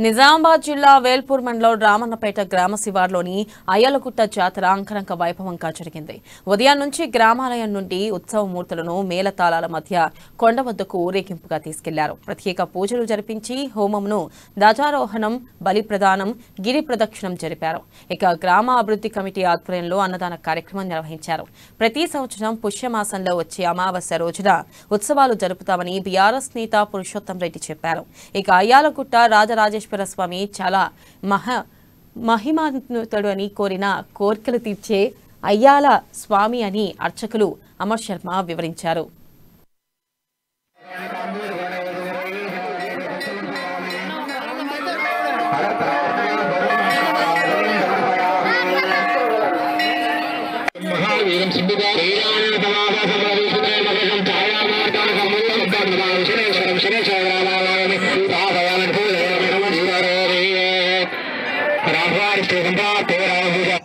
నిజామాబాద్ జిల్లా వేల్పూర్ మండలం రామన్నపేట గ్రామ శివార్లోని అయ్యలగుట్ట జాతర అంగరంగ వైభవంగా జరిగింది. ఉదయం నుంచి గ్రామాలయం నుండి ఉత్సవ మూర్తులను మేళతాళాల మధ్య కొండ వద్దకు ఊరేగింపుగా తీసుకెళ్లారు. ప్రత్యేక పూజలు జరిపించి హోమంను, ధ్వజారోహణం, బలి ప్రదానం, గిరి ప్రదక్షిణం జరిపారు. ఇక గ్రామ అభివృద్ధి కమిటీ ఆధ్వర్యంలో అన్నదాన కార్యక్రమం నిర్వహించారు. ప్రతి సంవత్సరం పుష్యమాసంలో వచ్చే అమావాస్య రోజున ఉత్సవాలు జరుపుతామని బీఆర్ఎస్ నేత పురుషోత్తం రెడ్డి చెప్పారు. ఇక అయ్యాలగుట్ట రాజరాజేశ్వర స్వామి చాలా మహిమాన్వితుడు అని కోరిన కోర్కెలు తీర్చే అయ్యాల స్వామి అని అర్చకులు అమర్ శర్మ వివరించారు.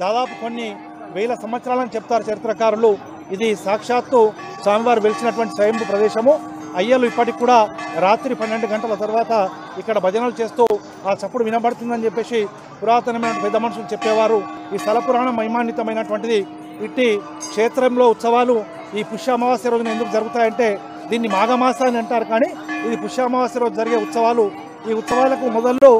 దాదాపు కొన్ని వేల సంవత్సరాలని చెప్తారు చరిత్రకారులు. ఇది సాక్షాత్తు స్వామివారు వెలిసినటువంటి స్వయంభూ ప్రదేశము. అయ్యలు ఇప్పటికి కూడా రాత్రి 12 గంటల తర్వాత ఇక్కడ భజనలు చేస్తూ ఆ చప్పుడు వినబడుతుందని చెప్పేసి పురాతనమైన పెద్ద మనుషులు చెప్పేవారు. ఈ స్థల పురాణం మహిమాన్వితమైనటువంటిది. ఇట్టి క్షేత్రంలో ఉత్సవాలు ఈ పుష్యామావాస్య రోజున ఎందుకు జరుగుతాయంటే దీన్ని మాఘమాస అని అంటారు, కానీ ఇది పుష్యామావాస్య రోజు జరిగే ఉత్సవాలు. ఈ ఉత్సవాలకు మొదల్లో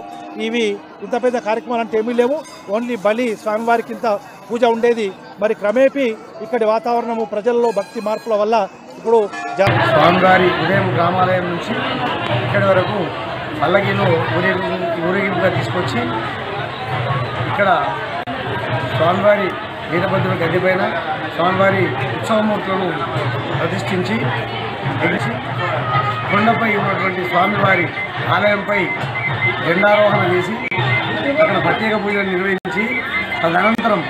ఇవి ఇంత పెద్ద కార్యక్రమాలు అంటే ఏమీ లేవు. ఓన్లీ బలి, స్వామివారికి ఇంత పూజ ఉండేది. మరి క్రమేపీ ఇక్కడి వాతావరణము, ప్రజల్లో భక్తి మార్పుల వల్ల ఇప్పుడు స్వామివారి ఉదయం గ్రామాలయం నుంచి ఇక్కడి వరకు పల్లకిలో ఊరేగింపుగా తీసుకొచ్చి ఇక్కడ స్వామివారి వీరభద్రుల గద్దె పైన స్వామివారి ఉత్సవమూర్తులను ప్రతిష్ఠించి కొండపై ఉన్నటువంటి స్వామివారి ఆలయంపై జెండారోహణ చేసి అక్కడ ప్రత్యేక పూజలు నిర్వహించి తదనంతరం